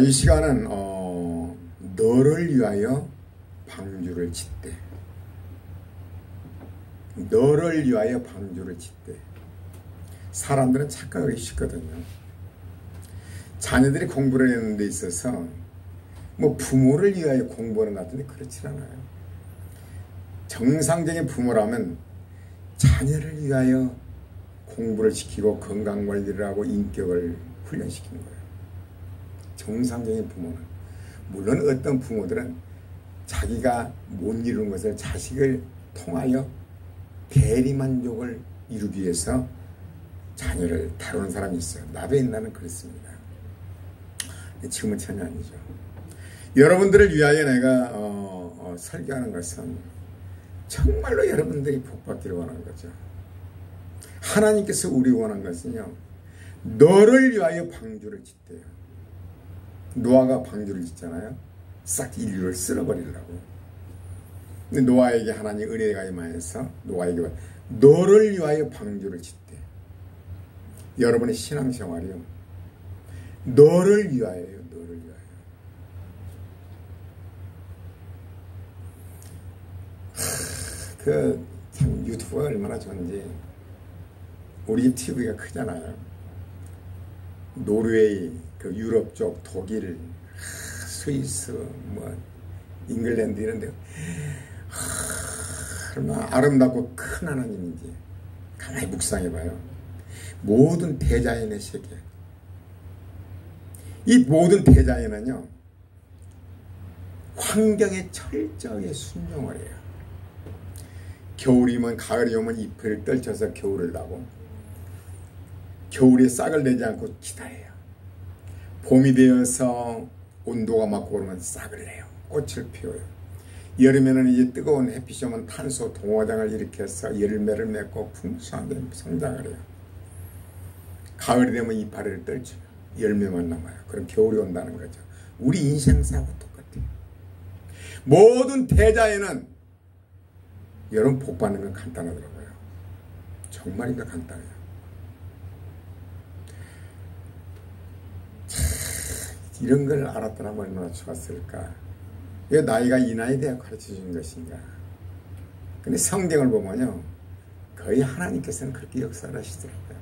이 시간은 너를 위하여 방주를 짓되, 너를 위하여 방주를 짓되. 사람들은 착각하기 쉽거든요. 자녀들이 공부를 하는 데 있어서 뭐 부모를 위하여 공부하는 것 같은데 그렇지 않아요. 정상적인 부모라면 자녀를 위하여 공부를 시키고 건강관리를 하고 인격을 훈련시키는 거예요. 정상적인 부모는. 물론 어떤 부모들은 자기가 못 이루는 것을 자식을 통하여 대리만족을 이루기 위해서 자녀를 다루는 사람이 있어요. 나도 옛날에는 그랬습니다. 지금은 전혀 아니죠. 여러분들을 위하여 내가 설교하는 것은 정말로 여러분들이 복받기를 원하는 거죠. 하나님께서 우리 원하는 것은요, 너를 위하여 방주를 짓대요. 노아가 방주를 짓잖아요. 싹 인류를 쓸어버리려고. 근데 노아에게 하나님 은혜가 임하여서 노아에게 너를 위하여 방주를 짓대. 여러분의 신앙생활이요, 너를 위하여요. 너를 위하여. 참 유튜브가 얼마나 좋은지. 우리 집 TV가 크잖아요. 노르웨이, 유럽 쪽, 독일, 스위스, 잉글랜드 이런 데 얼마나 아름답고 큰 하나님인지 가만히 묵상해봐요. 모든 대자연의 세계. 이 모든 대자연은요, 환경에 철저하게 순종을 해요. 겨울이면 가을이 오면 잎을 떨쳐서 겨울을 나고, 겨울에 싹을 내지 않고 기다려요. 봄이 되어서 온도가 맞고 그러면 싹을 내요. 꽃을 피워요. 여름에는 이제 뜨거운 햇빛이 오면 탄소 동화장을 일으켜서 열매를 맺고 풍성하게 성장을 해요. 가을이 되면 이파리를 떨쳐요. 열매만 남아요. 그럼 겨울이 온다는 거죠. 우리 인생사하고 똑같아요. 모든 대자연은 여러분 복 받는 건 간단하더라고요. 정말인가 간단해요. 이런 걸 알았더라면 얼마나 좋았을까. 왜 나이가 이 나이에 대해 가르쳐 주는 것인가. 근데 성경을 보면요, 거의 하나님께서는 그렇게 역사를 하시더라고요.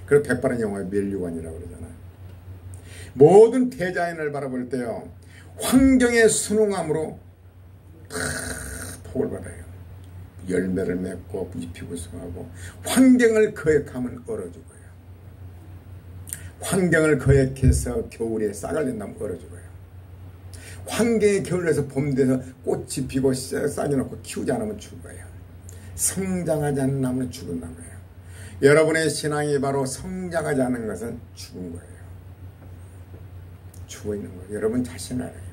그리고 백발은 영화의 멸류관이라고 그러잖아요. 모든 대자연을 바라볼 때요, 환경의 순응함으로 다 복을 받아요. 열매를 맺고 잎이 부성하고, 환경을 거역하면 얼어죽어요. 환경을 거역해서 겨울에 싹을 낸다면 얼어죽어요. 환경에 겨울에서 봄 돼서 꽃이 피고 싹이 놓고 키우지 않으면 죽어요. 성장하지 않는 나무는 죽은 나무예요. 여러분의 신앙이 바로 성장하지 않는 것은 죽은 거예요. 죽어 있는 거예요. 여러분 자신을 알아요.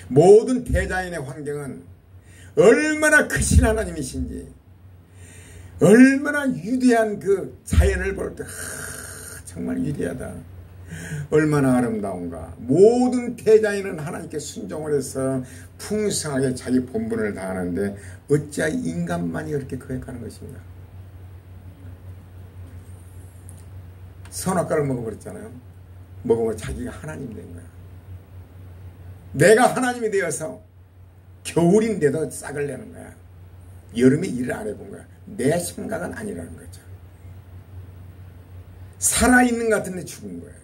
모든 대자연의 환경은 얼마나 크신 하나님이신지, 얼마나 위대한 그 자연을 볼 때 정말 위대하다, 얼마나 아름다운가. 모든 대자연은 하나님께 순종을 해서 풍성하게 자기 본분을 다하는데 어찌하여 인간만이 그렇게 거역하는 것인가. 선악과를 먹어버렸잖아요. 먹으면 자기가 하나님 된 거야. 내가 하나님이 되어서 겨울인데도 싹을 내는 거야. 여름에 일을 안 해본 거야. 내 생각은 아니라는 거죠. 살아있는 것 같은데 죽은 거예요.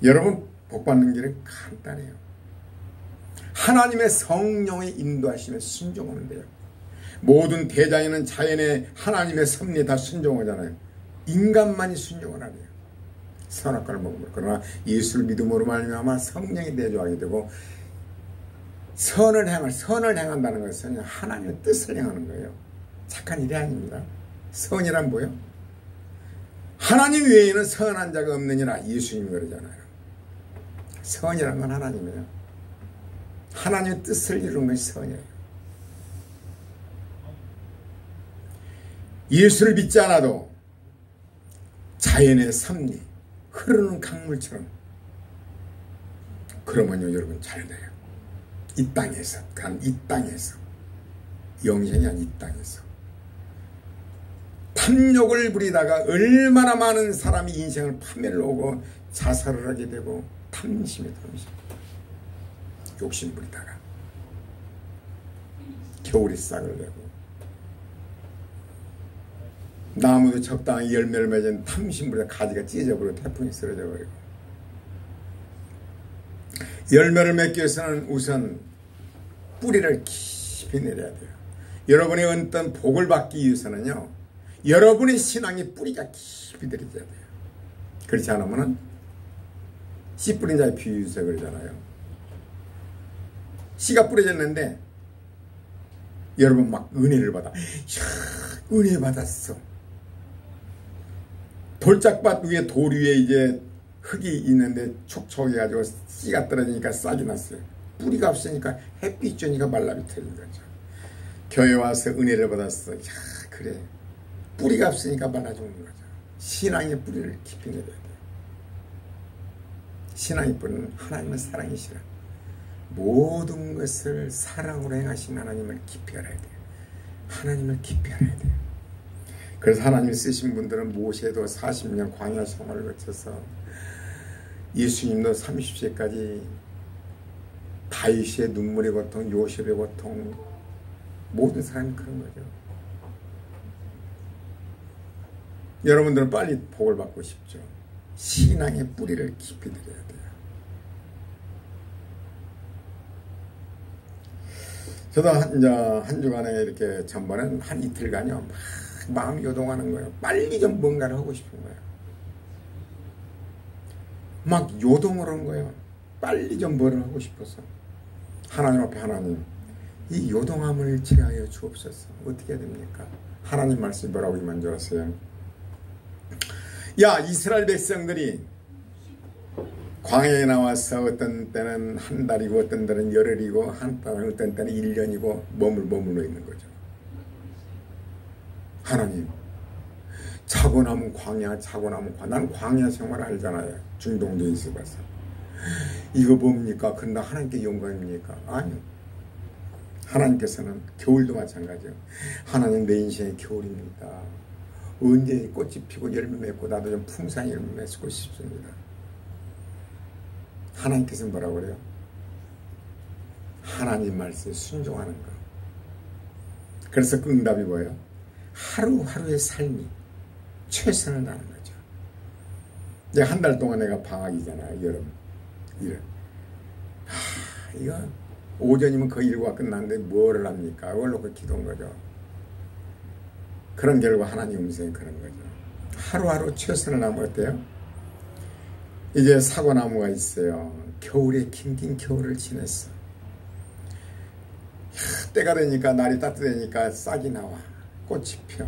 여러분 복받는 길은 간단해요. 하나님의 성령의 인도하심에 순종하면 돼요. 모든 대자연은 자연의 하나님의 섭리에 다 순종하잖아요. 인간만이 순종을 안 해요. 선악과를 먹으면. 그러나 예수를 믿음으로 말미암아 성령이 내주하게 되고, 선을 행한다는 것은 하나님의 뜻을 행하는 거예요. 착한 일이 아닙니다. 선이란 뭐예요? 하나님 외에는 선한 자가 없느니라 예수님이 그러잖아요. 선이란 건 하나님이에요. 하나님의 뜻을 이루는 것이 선이에요. 예수를 믿지 않아도 자연의 섭리, 흐르는 강물처럼, 그러면요 여러분 잘 돼요. 이 땅에서, 이 땅에서, 영생이 아닌 이 땅에서. 탐욕을 부리다가 얼마나 많은 사람이 인생을 파멸을 오고 자살을 하게 되고 탐심 욕심 부리다가 겨울에 싹을 내고 나무도 적당히 열매를 맺은 탐심 부리다 가지가 찢어버리고 태풍이 쓰러져 버리고 열매를 맺기 위해서는 우선 뿌리를 깊이 내려야 돼요. 여러분의 어떤 복을 받기 위해서는요, 여러분의 신앙의 뿌리가 깊이 들어져야 돼요. 그렇지 않으면 씨 뿌린 자의 비유서 그러잖아요. 씨가 뿌려졌는데 여러분 막 은혜를 받아. 이야, 은혜 받았어. 돌짝밭 위에 돌 위에 이제 흙이 있는데 촉촉해가지고 씨가 떨어지니까 싹이 났어요. 뿌리가 없으니까 햇빛 쬐니까 말라비틀린 거죠. 교회 와서 은혜를 받았어. 야, 그래. 뿌리가 없으니까 말라 죽는 거죠. 신앙의 뿌리를 깊이 내려야 돼요. 신앙의 뿌리는 하나님의 사랑이시라. 모든 것을 사랑으로 행하신 하나님을 깊이 알아야 돼요. 하나님을 깊이 알아야 돼요. 그래서 하나님이 쓰신 분들은 모세도 40년 광야 생활을 거쳐서 예수님도 30세까지 다윗의 눈물의 고통, 요셉의 고통, 모든 사람이 그런 거죠. 여러분들은 빨리 복을 받고 싶죠. 신앙의 뿌리를 깊이 들여야 돼요. 저도 한 주간에 이렇게 전번엔 한 이틀간요, 막 마음이 요동하는 거예요. 빨리 좀 뭔가를 하고 싶은 거예요. 막 요동을 한 거예요. 빨리 좀 뭐를 하고 싶어서. 하나님 앞에 하나님, 이 요동함을 제하여 주옵소서. 어떻게 해야 됩니까? 하나님 말씀이 뭐라고 임한 줄 아세요? 야, 이스라엘 백성들이 광야에 나와서 어떤 때는 한 달이고 어떤 때는 열흘이고 어떤 때는 1년이고 머물러 있는 거죠. 하나님, 자고 나면 광야, 난 광야 생활 알잖아요. 중동도에 있어봐서. 이거 뭡니까? 그런데 하나님께 영광입니까? 아니요. 하나님께서는 겨울도 마찬가지예요. 하나님, 내 인생의 겨울입니다. 언제 꽃이 피고 열매 맺고 나도 좀 풍성히 열매 맺고 싶습니다. 하나님께서는 뭐라고 그래요? 하나님 말씀에 순종하는 거. 그래서 그 응답이 뭐예요? 하루하루의 삶이 최선을 다하는 거죠. 이제 한 달 동안 내가 방학이잖아요. 여름. 이거 오전이면 그 일과 끝났는데 뭐를 합니까? 그걸 놓고 기도한 거죠. 그런 결과 하나님 음성이 그런 거죠. 하루하루 최선을 다하면 어때요? 이제 사과나무가 있어요. 겨울에 긴긴 겨울을 지냈어. 때가 되니까, 날이 따뜻해지니까 싹이 나와. 꽃이 펴.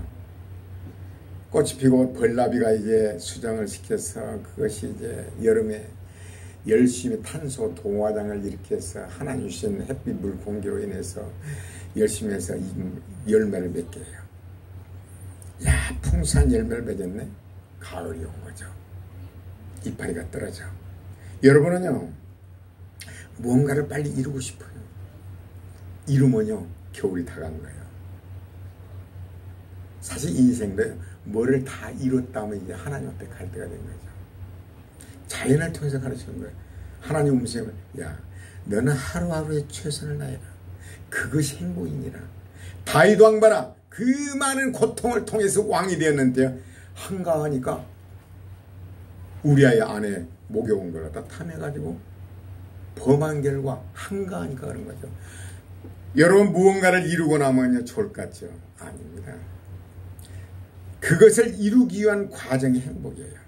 꽃이 피고 벌나비가 이제 수정을 시켜서 그것이 이제 여름에 열심히 탄소 동화장을 일으켜서 하나님 주신 햇빛 물 공기로 인해서 열심히 해서 열매를 맺게 해요. 야, 풍성한 열매를 맺었네. 가을이 온 거죠. 이파리가 떨어져. 여러분은요, 무언가를 빨리 이루고 싶어요. 이루면요, 겨울이 다 간 거예요. 사실 인생도 뭐를 다 이뤘다면 이제 하나님 앞에 갈 때가 된 거죠. 자연을 통해서 가르치는 거예요. 하나님 음성을, 야, 너는 하루하루에 최선을 다해라. 그것이 행복이니라. 다윗 왕 봐라. 그 많은 고통을 통해서 왕이 되었는데요, 한가하니까 우리아의 아내 목욕은 걸 갖다 탐해가지고 범한 결과 한가하니까 그런 거죠. 여러분, 무언가를 이루고 나면요 좋을 것 같죠? 아닙니다. 그것을 이루기 위한 과정이 행복이에요.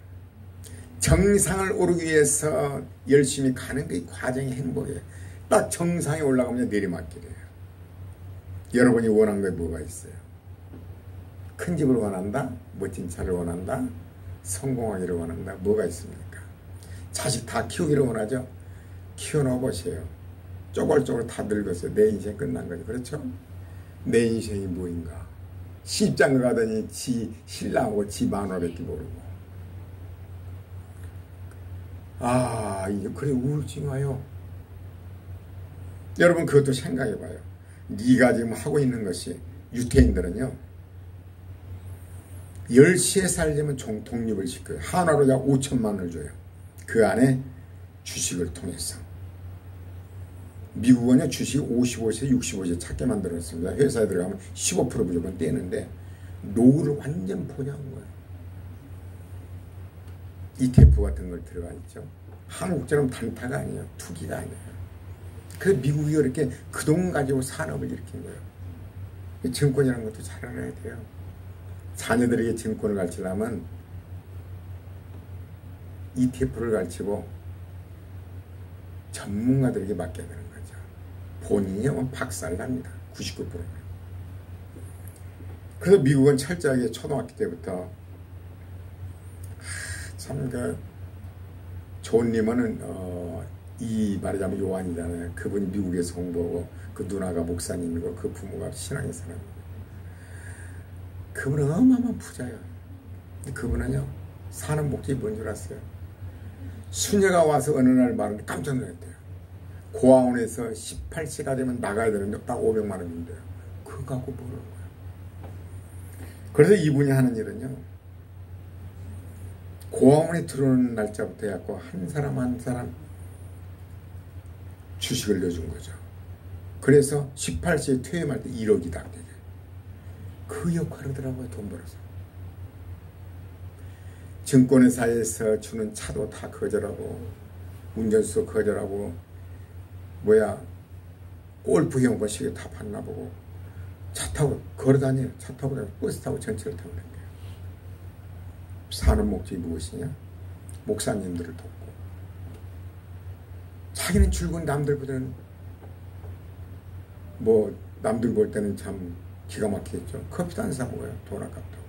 정상을 오르기 위해서 열심히 가는 그 과정이 행복이에요. 딱 정상에 올라가면 내리막길이에요. 여러분이 원하는 게 뭐가 있어요? 큰 집을 원한다? 멋진 차를 원한다? 성공하기를 원한다? 뭐가 있습니까? 자식 다 키우기를 원하죠? 키워놓아 보세요. 쪼글쪼글 다 늙었어요. 내 인생 끝난 거죠. 그렇죠? 내 인생이 뭐인가? 시집장가 가더니 지 신랑하고 지 마누라밖에 모르고. 아, 이게 그래 우울증 와요. 여러분, 그것도 생각해봐요. 네가 지금 하고 있는 것이, 유태인들은요, 13살 되면 독립을 시켜요. 한화로 약 5천만 원을 줘요. 그 안에 주식을 통해서. 미국은요, 주식 55세, 65세 찾게 만들었습니다. 회사에 들어가면 15% 무조건 떼는데, 노후를 완전 보장한 거예요. ETF 같은 걸 들어가 있죠. 한국처럼 단타가 아니에요. 투기가 아니에요. 그래서 미국이 이렇게 그 돈 가지고 산업을 일으킨 거예요. 증권이라는 것도 잘 알아야 돼요. 자녀들에게 증권을 가르치려면 ETF를 가르치고 전문가들에게 맡겨야 되는 거죠. 본인이 하면 박살납니다. 99%는. 그래서 미국은 철저하게 초등학교 때부터 참 존 리먼은 이 말하자면 요한이잖아요. 그분이 미국에서 공부하고 그 누나가 목사님이고 그 부모가 신앙의 사람이에요. 그분은 어마어마한 부자예요. 그분은요, 사는 목적이 뭔 줄 아세요? 수녀가 와서 어느 날 말하는데 깜짝 놀랐대요. 고아원에서 18세가 되면 나가야 되는데 딱 500만 원 준대요. 그거 갖고 모르는 거예요. 그래서 이분이 하는 일은요, 고아원에 들어오는 날짜부터 해갖고 한 사람 한 사람 주식을 넣어준 거죠. 그래서 18세에 퇴임할 때 1억이 딱 되게. 그 역할을 하더라고요. 돈 벌어서. 증권회사에서 주는 차도 다 거절하고, 운전수도 거절하고, 골프 이용권 시계 다 받나 보고, 차 타고 걸어다녀요. 차 타고 버스 타고 전철을 타고 다녀요. 사는 목적이 무엇이냐? 목사님들을 돕고. 자기는 출근, 남들보다는 남들 볼 때는 참 기가 막히겠죠. 커피도 안 사 먹어요. 돈 아깝다고.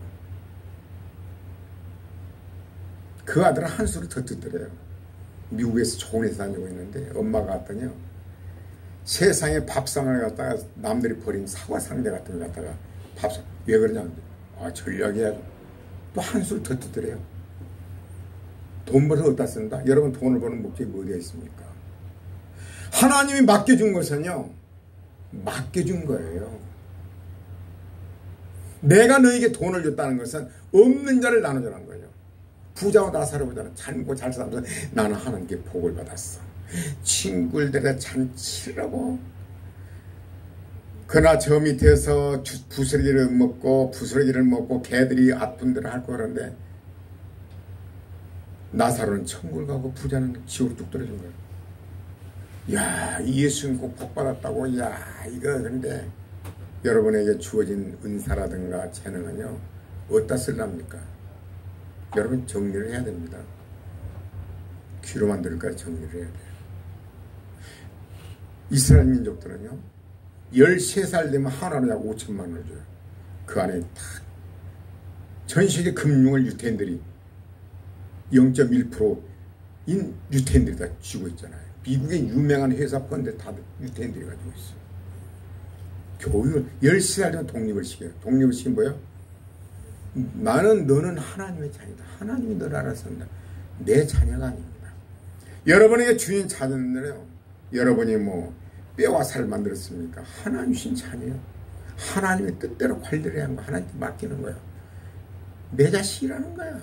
그 아들은 한 수를 더 듣더래요. 미국에서 좋은 회사 다니고 있는데 엄마가 왔더니요, 세상에 밥상을 갖다가 남들이 버린 사과 상자 같은 걸 갖다가 밥상, 왜 그러냐? 전략이야. 또 한 수를 더 듣더래요. 돈 벌어서 어디다 쓴다? 여러분, 돈을 버는 목적이 어디에 있습니까? 하나님이 맡겨준 것은요, 맡겨준 거예요. 내가 너에게 돈을 줬다는 것은 없는 자를 나눠주라는 거예요. 부자와 나사로보다는 젊고 잘 살면서 나는 하나님께 복을 받았어. 친구들의 잔치를 하고, 그러나 저 밑에서 부스러기를 먹고 개들이 아픈대로 할 거라는데, 나사로는 천국을 가고 부자는 지옥으로 뚝 떨어진 거예요. 야, 예수님 꼭 복 받았다고. 야, 이거 근데 여러분에게 주어진 은사라든가 재능은요, 어디다 쓸랍니까? 여러분, 정리를 해야 됩니다. 귀로만 들을까요? 정리를 해야 돼요. 이스라엘 민족들은요, 13살 되면 하나로 약 5천만 원을 줘요. 그 안에 딱 전 세계 금융을 유태인들이 0.1%인 유태인들이 다 쥐고 있잖아요. 미국의 유명한 회사 펀드 다 유태인들이 가지고 있어요. 교육을 13살 되면 독립을 시켜요. 독립을 시킨 뭐예요? 너는 하나님의 자녀다. 하나님이 너를 알아서한다. 내 자녀가 아닙니다. 여러분에게 주인 자녀는요, 여러분이 뼈와 살을 만들었습니까? 하나님 주신 자녀예요. 하나님의 뜻대로 관리를 해야 하는 거, 하나님께 맡기는 거예요. 내 자식이라는 거야.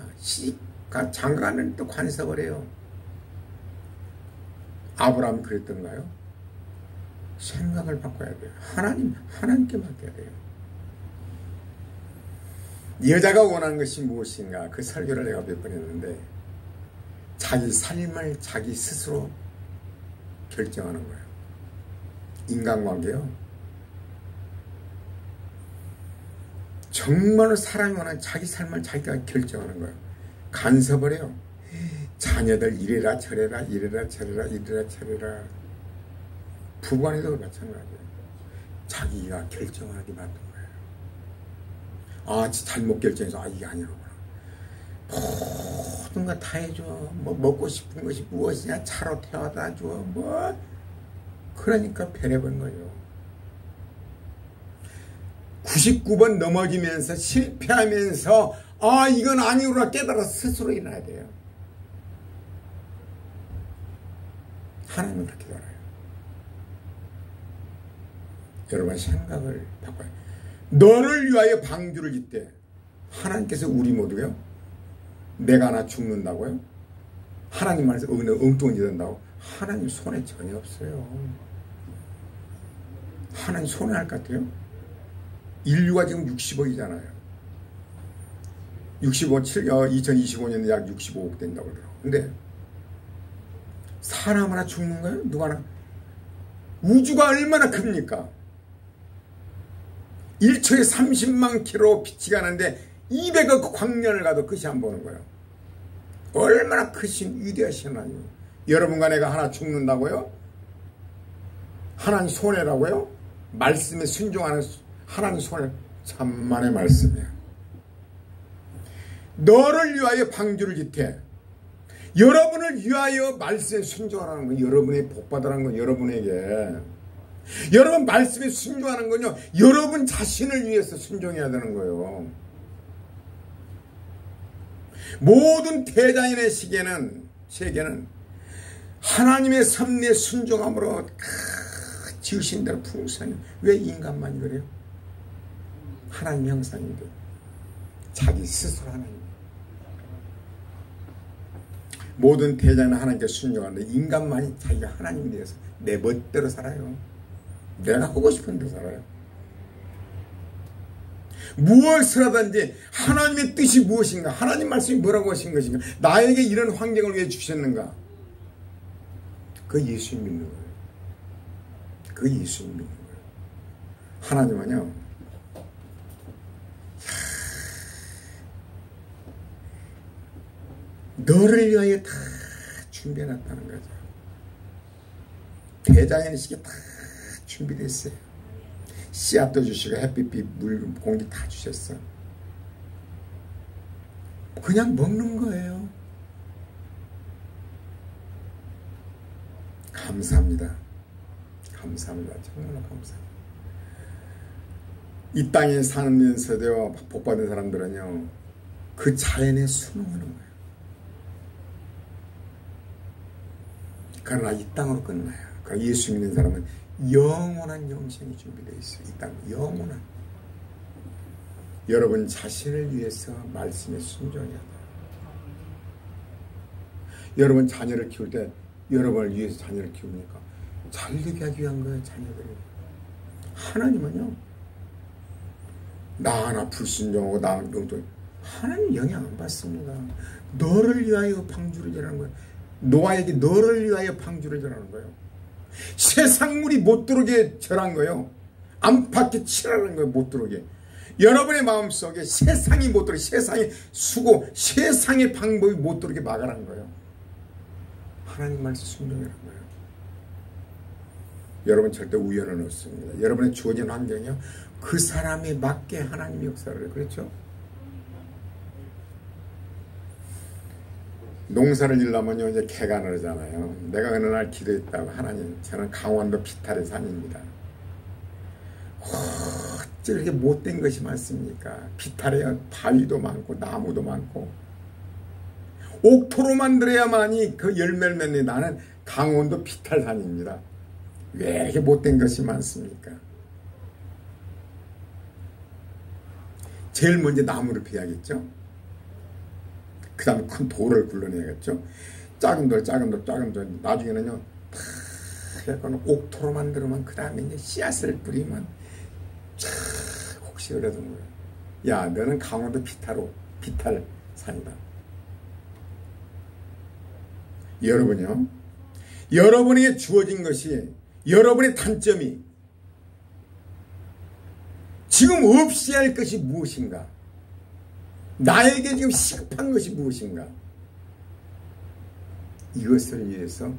장가는 또 관석을 해요. 아브라함이 그랬던가요? 생각을 바꿔야 돼요. 하나님께 맡겨야 돼요. 여자가 원하는 것이 무엇인가? 그 설교를 내가 몇 번 했는데, 자기 삶을 자기 스스로 결정하는 거예요. 인간관계요, 정말로 사람이 원하는 자기 삶을 자기가 결정하는 거예요. 간섭을 해요. 자녀들 이래라 저래라 이래라 저래라 이래라 저래라. 부부간에도 마찬가지예요. 자기가 결정하기 맞는 거예요. 잘못 결정해서 이게 아니로구나. 모든 거 다 해줘. 먹고 싶은 것이 무엇이냐, 차로 태워다 줘. 그러니까 변해버린 거예요. 99번 넘어지면서 실패하면서 이건 아니구나 깨달아서 스스로 일어나야 돼요. 하나님은 그렇게 알아요. 여러분, 생각을 바꿔요. 너를 위하여 방주를 짓되 하나님께서 우리 모두요? 내가 하나 죽는다고요? 하나님 말해서 엉뚱한 짓 한다고? 하나님 손에 전혀 없어요. 하나님 손에 할 것 같아요? 인류가 지금 60억이잖아요. 2025년에 약 65억 된다고 그러더라고요. 근데 사람 하나 죽는 거예요? 누가 하나? 우주가 얼마나 큽니까? 1초에 30만 킬로 빛이 가는데 200억 광년을 가도 끝이 안 보는 거예요. 얼마나 크신 위대하신 하나님. 여러분과 내가 하나 죽는다고요? 하나님 손해라고요? 말씀에 순종하는 하나님 손해. 참만의 말씀이에요. 너를 위하여 방주를 짓되 여러분을 위하여 말씀에 순종하라는 건 여러분의 복받으라는 건 여러분에게 여러분 말씀에 순종하는 건요 여러분 자신을 위해서 순종해야 되는 거예요. 모든 대자연의 세계는 하나님의 섭리에 순종함으로 지으신 대로 풍성해. 왜 인간만이 그래요? 하나님 형상인데 자기 스스로 하나님. 모든 대자연은 하나님께 순종하는데 인간만이 자기가 하나님에 대해서 내 멋대로 살아요. 내가 하고 싶은 대로 살아요. 무엇을 하든지 하나님의 뜻이 무엇인가, 하나님 말씀이 뭐라고 하신 것인가, 나에게 이런 환경을 왜 주셨는가, 그 예수 믿는 거예요. 그 예수 믿는 거예요. 하나님은요 너를 위하여 다 준비해놨다는 거죠. 대자연의 시기에 다 준비됐어요. 씨앗도 주시고 햇빛, 물, 공기 다 주셨어. 그냥 먹는 거예요. 감사합니다. 감사합니다. 정말 감사합니다. 이 땅에 살면서도 복받은 사람들은요 그 자연에 순응하는 거예요. 그러나 이 땅으로 끝나요. 그러니까 예수 믿는 사람은 영원한 영생이 준비되어 있어요. 이 땅 영원한. 여러분 자신을 위해서 말씀에 순종해야 돼요. 여러분 자녀를 키울 때 여러분을 위해서 자녀를 키우니까 잘 되게 하기 위한 거예요. 자녀들이. 하나님은요 나 하나 불순종하고 나 하나 엉뚱, 하나님 영향 안 받습니다. 너를 위하여 방주를 지라는 거예요. 노아에게 너를 위하여 방주를 절하는 거예요. 세상물이 못 들어오게 절한 거예요. 안팎에 칠하는 거예요. 못 들어오게. 여러분의 마음속에 세상이 못 들어오게, 세상의 수고, 세상의 방법이 못 들어오게 막으라는 거예요. 하나님 말씀 순종이라는 거예요. 여러분 절대 우연은 없습니다. 여러분의 주어진 환경이요 그 사람에 맞게 하나님이 역사를 해요. 그렇죠? 농사를 지려면요 이제 개간을 하잖아요. 내가 어느 날 기도했다고, 하나님 저는 강원도 비탈의 산입니다. 어찌 이렇게 못된 것이 많습니까? 비탈에 바위도 많고 나무도 많고 옥토로 만들어야만이 그 열매를 맺는 나는 강원도 비탈산입니다. 왜 이렇게 못된 것이 많습니까? 제일 먼저 나무를 베야겠죠. 그 다음에 큰 돌을 굴러내야겠죠. 작은 돌 나중에는요 약간 옥토로 만들면 그 다음에 이제 씨앗을 뿌리면 혹시 그러던 거예요. 야 너는 강원도 비탈 산이다. 여러분요 여러분에게 주어진 것이, 여러분의 단점이 지금 없이 할 것이 무엇인가, 나에게 지금 시급한 것이 무엇인가, 이것을 위해서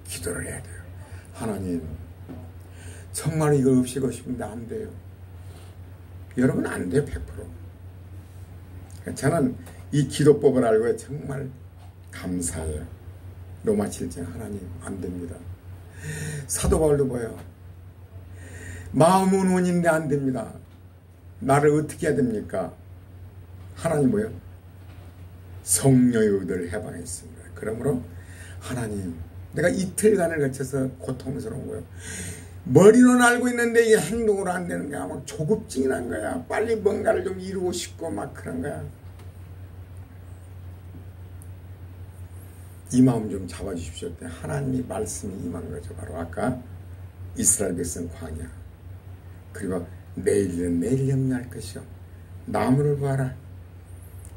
기도를 해야 돼요. 하나님 정말 이거 없이고 싶은데 안 돼요. 여러분 안 돼요. 100%. 저는 이 기도법을 알고 정말 감사해요. 로마 7장 하나님 안 됩니다. 사도 바울도 뭐예요? 마음은 원인데 안 됩니다. 나를 어떻게 해야 됩니까? 하나님 뭐예요? 성령의 의도를 해방했습니다. 그러므로 하나님 내가 이틀간을 거쳐서 고통스러운 거예요. 머리로는 알고 있는데 이게 행동으로 안 되는 거야. 막 조급증이 난 거야. 빨리 뭔가를 좀 이루고 싶고 막 그런 거야. 이 마음 좀 잡아주십시오. 하나님의 말씀이 임한 거죠. 바로 아까 이스라엘 백성 광야. 그리고 내일은 내일 염려할 것이요. 나무를 봐라.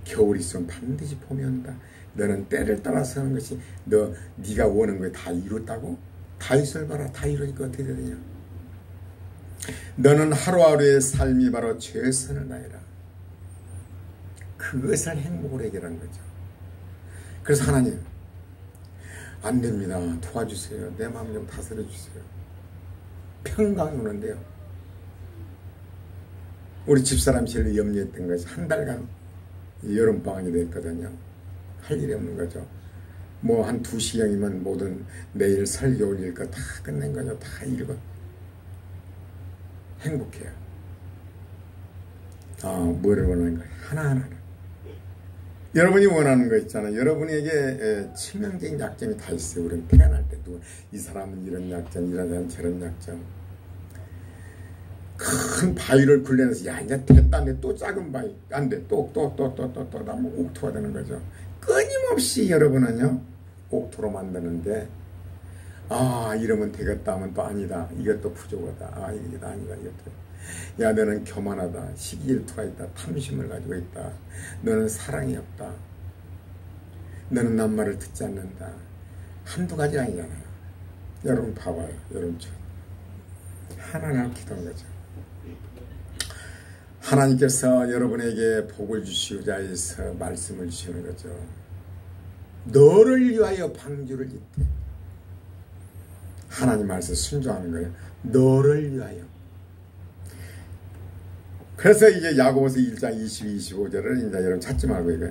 겨울이 있으면 반드시 봄이 온다. 너는 때를 따라서 하는 것이 네가 원하는 거에 다 이뤘다고? 다윗을 봐라. 다 이루니까 어떻게 되느냐. 너는 하루하루의 삶이 바로 최선을 다해라. 그것을 행복으로 해결한 거죠. 그래서 하나님 안 됩니다. 도와주세요. 내 마음 좀 다스려 주세요. 평강이 오는데요. 우리 집사람 제일 염려했던 것이 한 달간 여름방학이 됐거든요. 할 일이 없는 거죠. 뭐 한 2시경이면 모든 내일 설교 올릴 거 다 끝낸 거죠. 다 이루고 행복해요. 뭐를 원하는 거예요? 하나하나. 여러분이 원하는 거 있잖아요. 여러분에게 치명적인 약점이 다 있어요. 우리는 태어날 때도 이 사람은 이런 약점, 이런 사람은 저런 약점. 큰 바위를 굴려내서 야 이제 됐다는데 또 작은 바위 안 돼. 또 나면 옥토가 되는 거죠. 끊임없이 여러분은요 옥토로 만드는데 이러면 되겠다 하면 또 아니다. 이것도 부족하다. 이게 아니다. 이것도. 야 너는 교만하다. 시기 질투가 있다. 탐심을 가지고 있다. 너는 사랑이 없다. 너는 남 말을 듣지 않는다. 한두 가지 아니잖아요. 여러분 봐봐요. 여러분 하나님 기도한 거죠. 하나님께서 여러분에게 복을 주시고자 해서 말씀을 주시는 거죠. 너를 위하여 방주를 잇되. 하나님 말씀 순종하는 거예요. 너를 위하여. 그래서 이제 야고보서 1장 22, 25절을 이제 여러분 찾지 말고 이거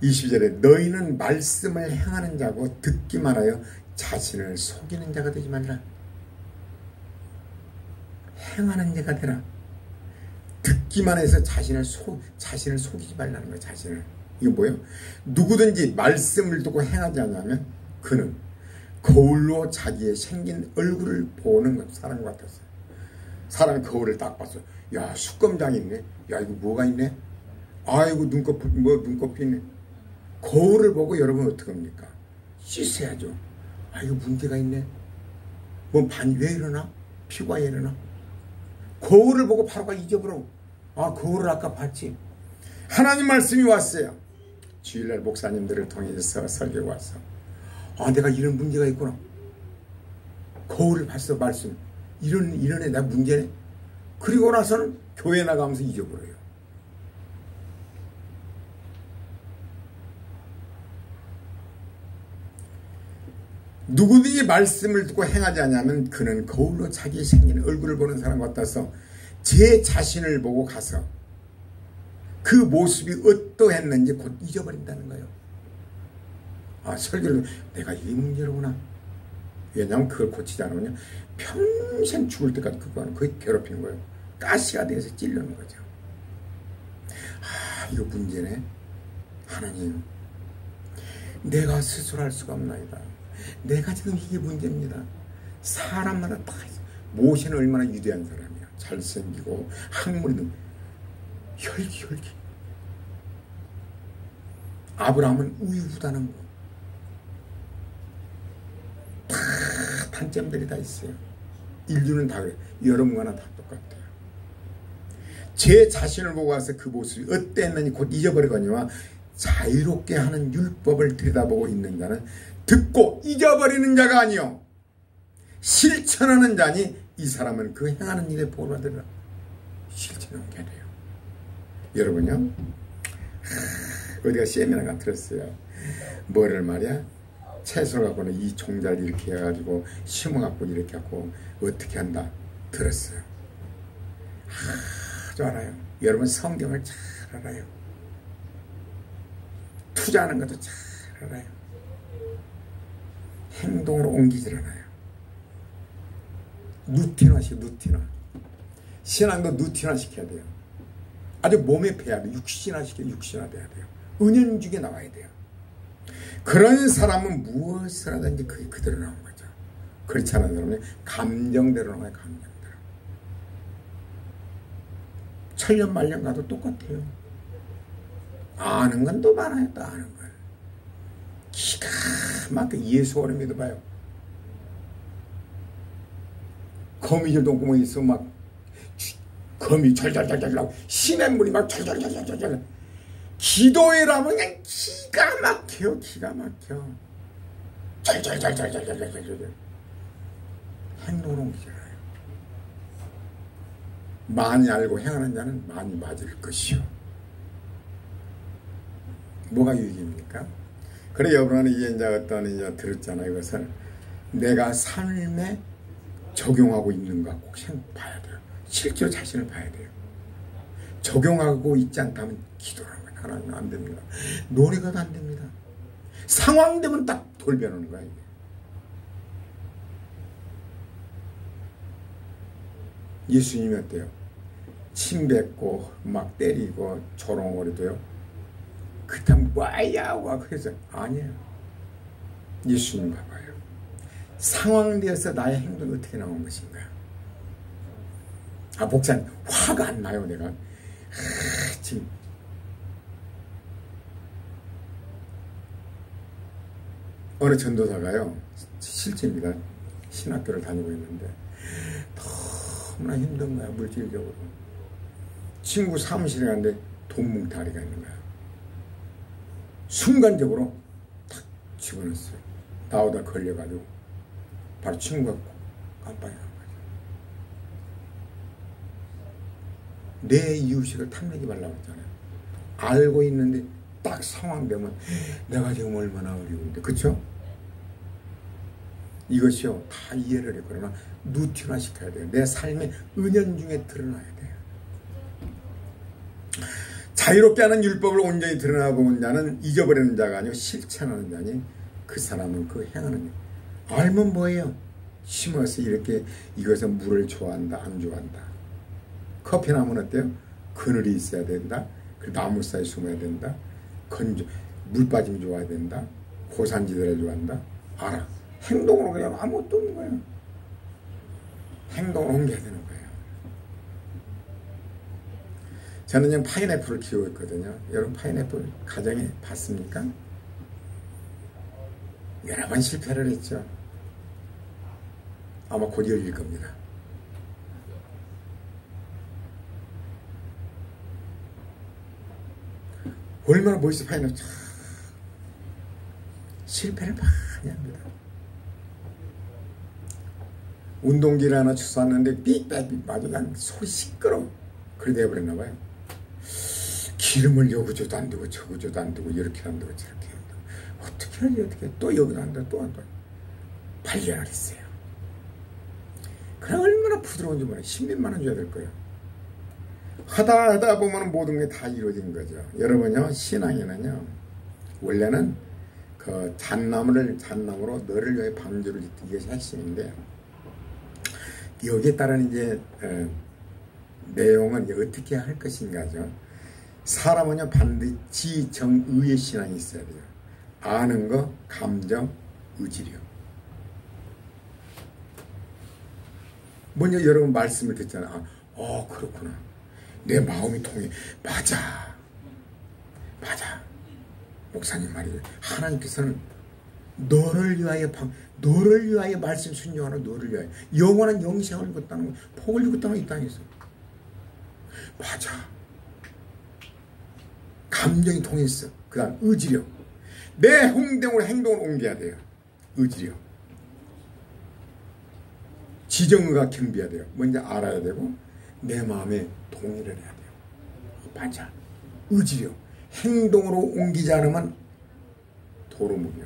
22절에 너희는 말씀을 행하는 자고 듣기만 하여 자신을 속이는 자가 되지 말라. 행하는 자가 되라. 듣기만 해서 자신을 속이지 말라는 거예요. 자신을. 이게 뭐예요? 누구든지 말씀을 듣고 행하지 않냐면 그는 거울로 자기의 생긴 얼굴을 보는 것. 사람 같았어요. 사람이 거울을 딱 봤어요. 야 수검장이 있네. 야 이거 뭐가 있네. 아이고 눈꺼풀 있네. 거울을 보고 여러분 어떻게 합니까? 씻어야죠. 이거 문제가 있네. 뭐 반이 왜 이러나? 피부가 이러나? 거울을 보고 바로 잊어버려. 거울을 아까 봤지. 하나님 말씀이 왔어요. 주일날 목사님들을 통해서 설교가 왔어. 내가 이런 문제가 있구나. 거울을 봤어. 말씀. 이런 애 나 문제네. 그리고 나서는 교회 나가면서 잊어버려요. 누구든지 말씀을 듣고 행하지 않냐면 그는 거울로 자기 생긴 얼굴을 보는 사람 같아서 제 자신을 보고 가서 그 모습이 어떠했는지 곧 잊어버린다는 거예요. 설교를 내가 이 문제로구나. 왜냐하면 그걸 고치지 않으면 평생 죽을 때까지 그거는 거의 괴롭히는 거예요. 가시가 돼서 찔르는 거죠. 이거 문제네. 하나님 내가 스스로 할 수가 없나이다. 내가 지금 이게 문제입니다. 사람마다 다 있어. 모세는 얼마나 위대한 사람이야. 잘생기고 학문이 혈기. 아브라함은 우유부단한 거. 다 단점들이 다 있어요. 인류는 다 그래. 여러분과는 다 똑같아요. 제 자신을 보고 와서 그 모습이 어땠느니 곧 잊어버리거니와 자유롭게 하는 율법을 들여다보고 있는 자는 듣고 잊어버리는 자가 아니요 실천하는 자니 이 사람은 그 행하는 일에 복을 받으리라. 실천하는 게 돼요. 여러분요 어디가 세미나가 들었어요. 뭐를 말이야 채소를 갖고는 이 종자를 이렇게 해가지고 심어갖고 이렇게 갖고 어떻게 한다 들었어요. 아주 알아요. 여러분 성경을 잘 알아요. 투자하는 것도 잘 알아요. 행동으로 옮기질 않아요. 루틴화시켜. 신앙도 루틴화 시켜야 돼요. 아주 몸에 배야 돼요. 육신화 돼야 돼요. 은연중에 나와야 돼요. 그런 사람은 무엇을 하든지 그게 그대로 나온 거죠. 그렇지 않은 사람은 감정대로 나와요. 감정대로. 천년만년 가도 똑같아요. 아는 건 또 많아요. 또 아는 건. 기가 막히게 예수 오래 믿어봐요. 거미줄도 구멍이 있어 막 거미 절절절절 나고 시냇물이 막 절절절절절. 기도회라면 그냥 기가 막혀. 기가 막혀. 절절절절절절절. 행동을 옮기잖아요. 많이 알고 행하는 자는 많이 맞을 것이요. 뭐가 유익입니까? 그래 여러분은 이제 어떤 이제 들었잖아요. 이것을 내가 삶에 적용하고 있는가 꼭 봐야 돼요. 실제로 자신을 봐야 돼요. 적용하고 있지 않다면 기도라는 건 하나님은 안 됩니다. 노력도 안 됩니다. 상황 되면 딱 돌변하는 거야. 이게. 예수님이 어때요? 침 뱉고 막 때리고 조롱거리도요. 그렇다면 뭐야 와 그래서 아니에요. 예수님 봐봐요. 상황되어서 나의 행동이 어떻게 나온 것인가. 아 목사님 화가 안 나요 내가. 지금 어느 전도사가요. 실제입니다. 신학교를 다니고 있는데 너무나 힘든 거야 물질적으로. 친구 사무실에 갔는데 돈 뭉타리가 있는 거야. 순간적으로 탁 집어넣었어요. 나오다 걸려가지고 바로 친구가 깜빡이 난 거죠. 내 이유식을 탐내지 말라고 했잖아요. 알고 있는데 딱 상황 되면 내가 지금 얼마나 어려운데 그쵸? 이것이요 다 이해를 했고 그러나 루틴화 시켜야 돼요. 내 삶의 은연중에 드러나야 돼요. 자유롭게 하는 율법을 온전히 드러나보는 자는 잊어버리는 자가 아니고 실천하는 자니 그 사람은 그 행하는 자. 알면 뭐예요? 심어서 이렇게 이것은 물을 좋아한다 안 좋아한다. 커피나무는 어때요? 그늘이 있어야 된다. 그 나무 사이에 숨어야 된다. 물 빠짐이 좋아야 된다. 고산지대를 좋아한다. 알아. 행동으로 그냥 아무것도 없는 거예요. 행동을 옮겨야 되는 거예요. 저는 지금 파인애플을 키우고 있거든요. 여러분 파인애플 가정에 봤습니까? 여러 번 실패를 했죠. 아마 곧 열릴 겁니다. 얼마나 멋있어 파인애플. 실패를 많이 합니다. 운동기를 하나 주웠는데 삑삑 맞아 난 소리 시끄러워. 그래도 해버렸나봐요. 기름을 여기저도 안 되고 저기저도 안 되고 이렇게 안 되고 저렇게 안 되고 어떻게 하지 어떻게 또 여기도 안 되고 또 안 되고 발견을 했어요. 그럼 얼마나 부드러운지 몰라요. 10년만 원 줘야 될 거예요. 하다 보면 모든 게 다 이루어진 거죠. 여러분요 신앙에는요 원래는 그 잣나무로 너를 위해 방주를 짓기 이것이 핵심인데 여기에 따른 이제 내용은 이제 어떻게 할 것인가죠. 사람은요 반드시 정의의 신앙이 있어야 돼요. 아는 거, 감정, 의지력. 먼저 여러분 말씀을 듣잖아요. 그렇구나. 내 마음이 통해. 맞아. 목사님 말이에요. 하나님께서는 너를 위하여 말씀 순종하는 너를 위하여 영원한 영생을 줬다는 거, 복을 주겠다는 이 땅에서. 맞아. 감정이 통했어. 그 다음 의지력. 내 행동을 옮겨야 돼요. 의지력. 지정의가 겸비해야 돼요. 먼저 알아야 되고 내 마음에 동의를 해야 돼요. 맞아. 의지력. 행동으로 옮기지 않으면 도루묵이요.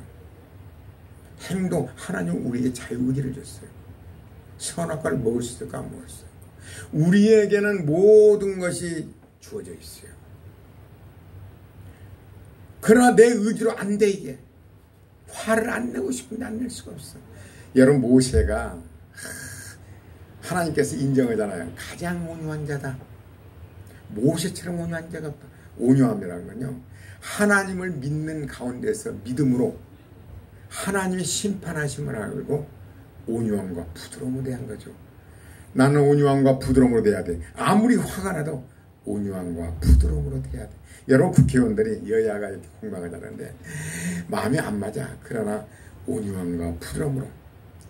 행동. 하나님 우리에게 자유의지를 줬어요. 선악과를 먹을 수 있을까 안 먹을 수 있을까. 우리에게는 모든 것이 주어져 있어요. 그러나 내 의지로 안 돼 이게. 화를 안 내고 싶은데 안 낼 수가 없어. 여러분 모세가 하나님께서 인정하잖아요. 가장 온유한 자다. 모세처럼 온유한 자가 없다. 온유함이라는 건요. 하나님을 믿는 가운데서 믿음으로 하나님의 심판하심을 알고 온유함과 부드러움으로 대한 거죠. 나는 온유함과 부드러움으로 대해야 돼. 아무리 화가 나도 온유함과 부드러움으로 대해야 돼. 여러분 국회의원들이 여야가 이렇게 공방을 하는데 마음이 안 맞아. 그러나 온유함과 부드러움으로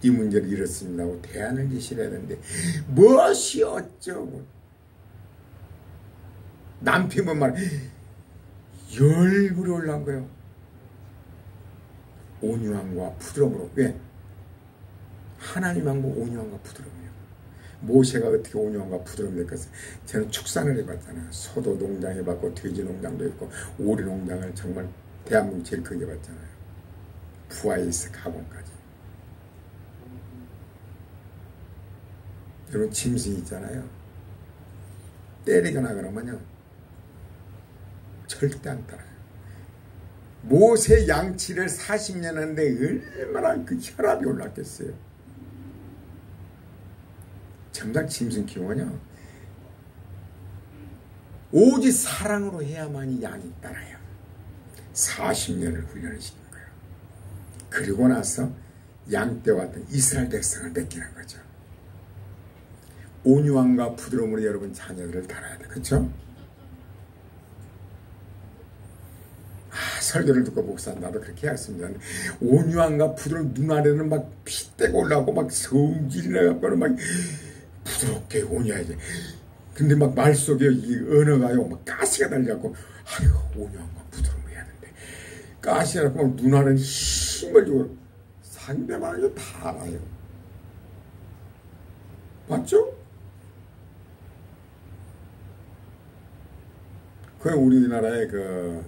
이 문제를 이렇습니다 하고 대안을 제시해야 되는데 무엇이 어쩌고 남편은 말 열불이 올라온 거예요. 온유함과 부드러움으로. 왜? 하나님하고 온유함과 부드러움이에요. 모세가 어떻게 온유함과 부드러움이 될까요? 저는 축산을 해봤잖아요. 소도 농장 해봤고 돼지 농장도 있고 오리 농장을 정말 대한민국 제일 크게 해봤잖아요. 부하에서 가공까지. 여러분 짐승이 있잖아요. 때리거나 그러면요 절대 안 따라요. 모세 양치를 40년 했는데 얼마나 그 혈압이 올랐겠어요. 정작 짐승 키우면요 오직 사랑으로 해야만이 양이 따라요. 40년을 훈련을 시킨 거예요. 그리고 나서 양떼와 같은 이스라엘 백성을 뺏기는 거죠. 온유함과 부드러움으로 여러분 자녀들을 다뤄야 돼. 그렇죠? 설교를 듣고 목사 나도 그렇게 했습니다. 온유함과 부드러움 눈아래는 막 핏대가 올라오고 막 성질이 나갖고는 막 부드럽게 온유하지. 근데 막 말 속에 이 언어가요 막 가시가 달려갖고 아유 온유함과 부드러움 해야 되는데 가시가 나고 막 눈아래는 힘을 주고 상대방이 다 알아요. 맞죠? 그 우리나라의 그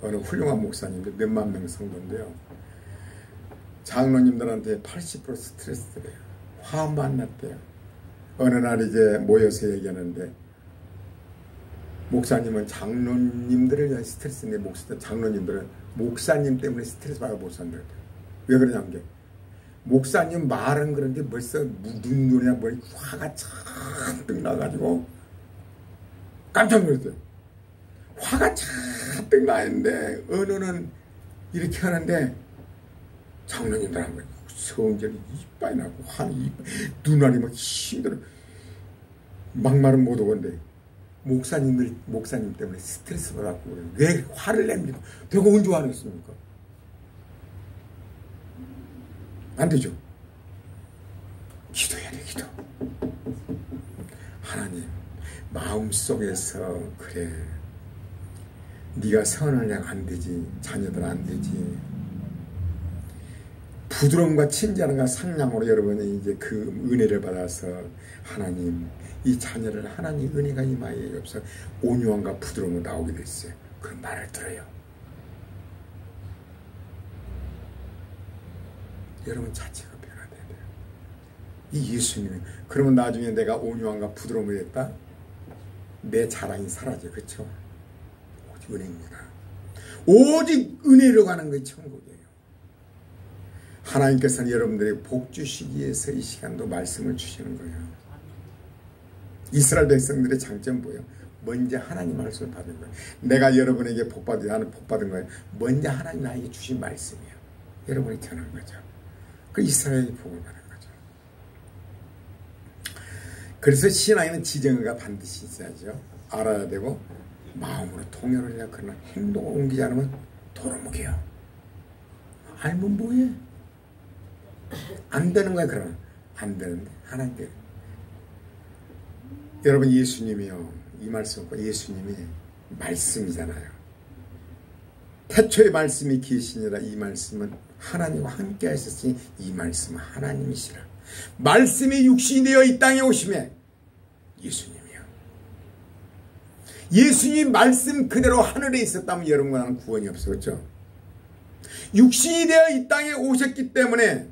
어느 훌륭한 목사님들 몇만 명 성도인데요. 장로님들한테 80% 스트레스래요. 화 안 났대요. 어느 날 이제 모여서 얘기하는데 목사님은 장로님들을 위한 스트레스인데 장로님들은 목사님 때문에 스트레스 받아 못 산다고. 왜 그러냐는 게 목사님 말은 그런데 벌써 눈이나 머리 화가 잔뜩 나가지고 깜짝 놀랐어요. 화가 잔뜩 나 있는데 언어는 이렇게 하는데 장로님들 하면 성질이 이빨이 나고 화는 이빨 눈알이 막 힘들어 막말은 못 오건데 목사님 때문에 스트레스 받았고 왜 화를 냅니까? 내가 언제 화를 냈습니까? 안 되죠. 기도해야 돼. 기도. 하나님 마음속에서 그래 네가 선을 내가 안 되지 자녀들 안 되지 부드러움과 친절함과 상냥으로 여러분이 이제 그 은혜를 받아서 하나님 이 자녀를 하나님 은혜가 임하여 없어 온유함과 부드러움으로 나오게 됐어요. 그런 말을 들어요. 여러분 자체가 변화돼야 돼요. 이 예수님이 그러면 나중에 내가 온유함과 부드러움을 했다 내 자랑이 사라져. 그렇죠? 오직 은혜입니다. 오직 은혜로 가는 것이 천국이에요. 하나님께서는 여러분들이 복 주시기 위해서 이 시간도 말씀을 주시는 거예요. 이스라엘 백성들의 장점 뭐예요? 먼저 하나님 말씀을 받은 거예요. 내가 여러분에게 복 받은 나는 복 받은 거예요. 먼저 하나님 나에게 주신 말씀이에요. 여러분이 전한 거죠. 그 이스라엘이 복을 받은 거죠. 그래서 신앙에는 지정의가 반드시 있어야죠. 알아야 되고 마음으로 통역을 해야 그러나 행동을 옮기지 않으면 도루묵이에요. 알면 뭐해? 안 되는 거야. 그러면 안 되는데 하나님께 여러분 예수님이요 이 말씀 예수님이 말씀이잖아요. 태초의 말씀이 계시니라. 이 말씀은 하나님과 함께 하셨으니 이 말씀은 하나님이시라. 말씀이 육신이 되어 이 땅에 오심에 예수님이요. 예수님 말씀 그대로 하늘에 있었다면 여러분과 나는 구원이 없었죠. 육신이 되어 이 땅에 오셨기 때문에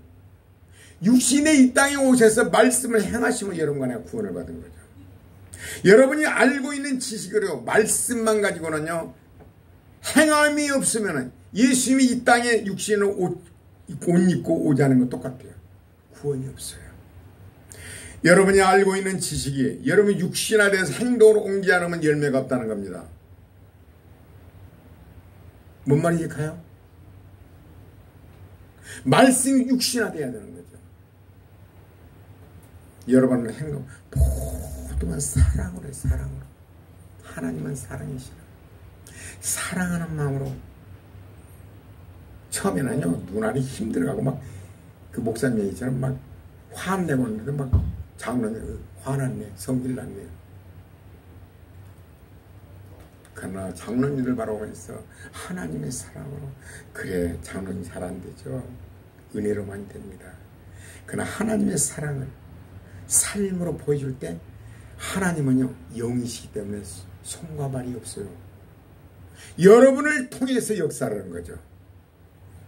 육신의 이 땅에 오셔서 말씀을 행하시면 여러분과 내가 구원을 받은 거죠. 여러분이 알고 있는 지식으로 말씀만 가지고는요 행함이 없으면 예수님이 이 땅에 육신을 옷 입고 오지 않은 건 똑같아요. 구원이 없어요. 여러분이 알고 있는 지식이 여러분이 육신화돼서 행동으로 옮기지 않으면 열매가 없다는 겁니다. 뭔 말인지 가요? 말씀이 육신화돼야 되는 거죠. 여러분은 행동 모두만 사랑으로 해. 사랑으로. 하나님은 사랑이시라. 사랑하는 마음으로. 처음에는요 눈알이 힘들어가고 막 그 목사님 얘기처럼 막 화내고 있는데 막 장로님 화났네 성질났네. 그러나 장로님들 바라보면서 하나님의 사랑으로 그래 장로님 잘 안 되죠. 은혜로만 됩니다. 그러나 하나님의 사랑을 삶으로 보여줄 때 하나님은요 영이시기 때문에 손과 발이 없어요. 여러분을 통해서 역사하는 거죠.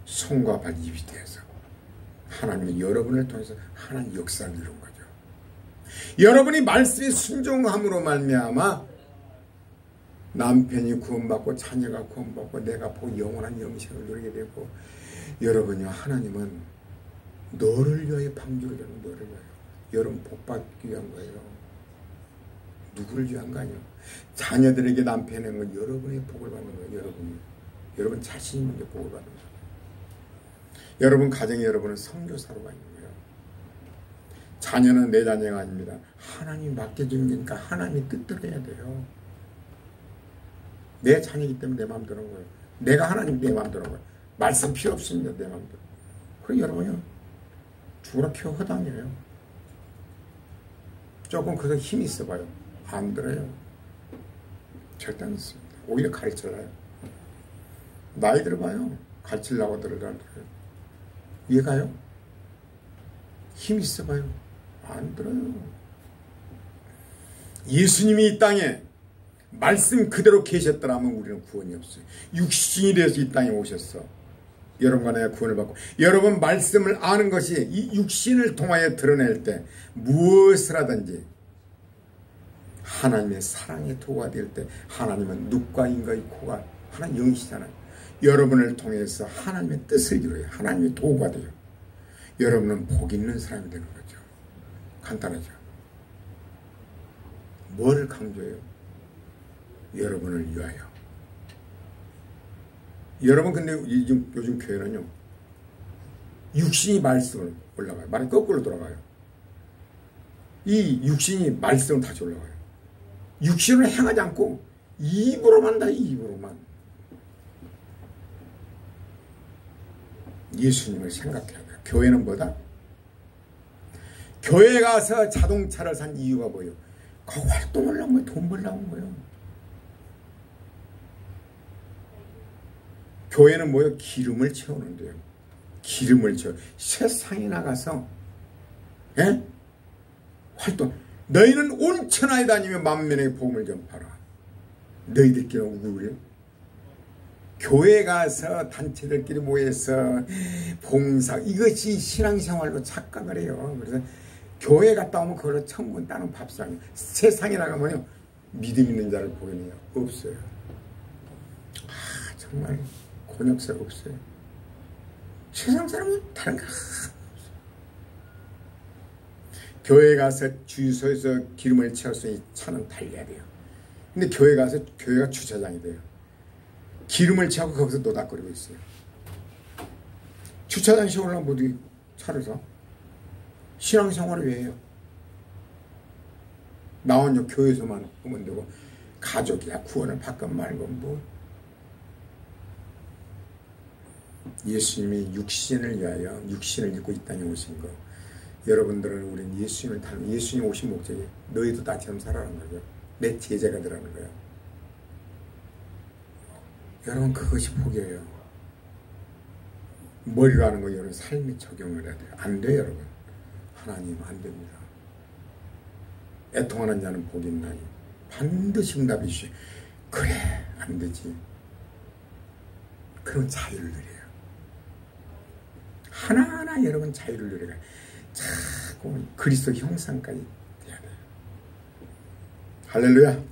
손과 발 입이 되어서 하나님은 여러분을 통해서 하나님 역사를 이룬 거죠. 여러분이 말씀에 순종함으로 말미암아 남편이 구원받고 자녀가 구원받고 내가 보 영원한 영생을 누리게 되고 여러분이요 하나님은 너를 위하여 방주를 여는 너를 위하여 여러분 복받기 위한 거예요. 누구를 위한 거 아니에요. 자녀들에게 남편의 건 여러분이 복을 받는 거예요. 여러분 자신 있는 게 복을 받는 거예요. 여러분 가정에 여러분은 선교사로가 있는 거예요. 자녀는 내 자녀가 아닙니다. 하나님이 맡겨주는 거니까 하나님이 뜻대로 해야 돼요. 내 자녀이기 때문에 내 마음대로 하는 거예요. 내가 하나님 내 마음대로 하는 거예요. 말씀 필요 없습니다. 내 마음대로. 그럼 여러분요 죽으라 키워 허당이에요. 조금 그래서 힘이 있어봐요. 안 들어요. 절대 안 있습니다. 오히려 가르쳐요. 나이 들어봐요. 가르치려고 들어요. 이해가요? 힘 있어봐요. 안 들어요. 예수님이 이 땅에 말씀 그대로 계셨더라면 우리는 구원이 없어요. 육신이 되어서 이 땅에 오셨어. 여러분과 내가 구원을 받고 여러분 말씀을 아는 것이 이 육신을 통하여 드러낼 때 무엇을 하든지 하나님의 사랑의 도구가 될 때 하나님은 눕과 인과의 코가 하나님 영이시잖아요. 여러분을 통해서 하나님의 뜻을 이루어요. 하나님의 도구가 돼요. 여러분은 복 있는 사람이 되는 거죠. 간단하죠. 뭐를 강조해요? 여러분을 위하여. 여러분 근데 요즘 교회는요 육신이 말씀을 올라가요. 말이 거꾸로 돌아가요. 이 육신이 말씀을 다시 올라가요. 육신을 행하지 않고 입으로만 다 입으로만 예수님을 생각해야 돼요. 교회는 뭐다? 교회 가서 자동차를 산 이유가 뭐예요? 그 활동을 하는 거예요. 돈 벌려고 거예요. 교회는 뭐예요? 기름을 채우는데요. 기름을 채워. 세상에 나가서 예? 활동. 너희는 온 천하에 다니며 만민에게 복음을 전파라. 너희들끼리 우구를 교회 가서 단체들끼리 모여서 봉사 이것이 신앙생활로 착각을 해요. 그래서 교회 갔다 오면 그걸로 천국 따는 밥상. 세상에 나가면요 믿음 있는 자를 보이네요. 없어요. 정말 곤욕스럽 없어요. 세상 사람은 다른 거 없어요. 교회 가서 주유소에서 기름을 채웠으니 차는 달려야 돼요. 근데 교회 가서 교회가 주차장이 돼요. 기름을 채우고 거기서 노닥거리고 있어요. 주차장 세우려면 어디 차를 사? 신앙생활을 왜 해요? 나온 교회에서만 하면 되고 가족이야 구원을 받건 말건 뭐. 예수님이 육신을 위하여 육신을 입고 이 땅에 오신 거. 여러분들은 우리는 예수님을 닮은 예수님 오신 목적이 너희도 나처럼 살아라는 거죠. 내 제자가 되라는 거예요. 여러분 그것이 복이에요. 머리로 하는 거 여러분 삶에 적용을 해야 돼요. 안 돼요 여러분. 하나님 안 됩니다. 애통하는 자는 복이 있나니 반드시 응답해 주시. 그래 안 되지. 그럼 자유를 누려요. 하나하나 여러분 자유를 누려요. 자꾸 그리스도 형상까지 돼야 돼요. 할렐루야.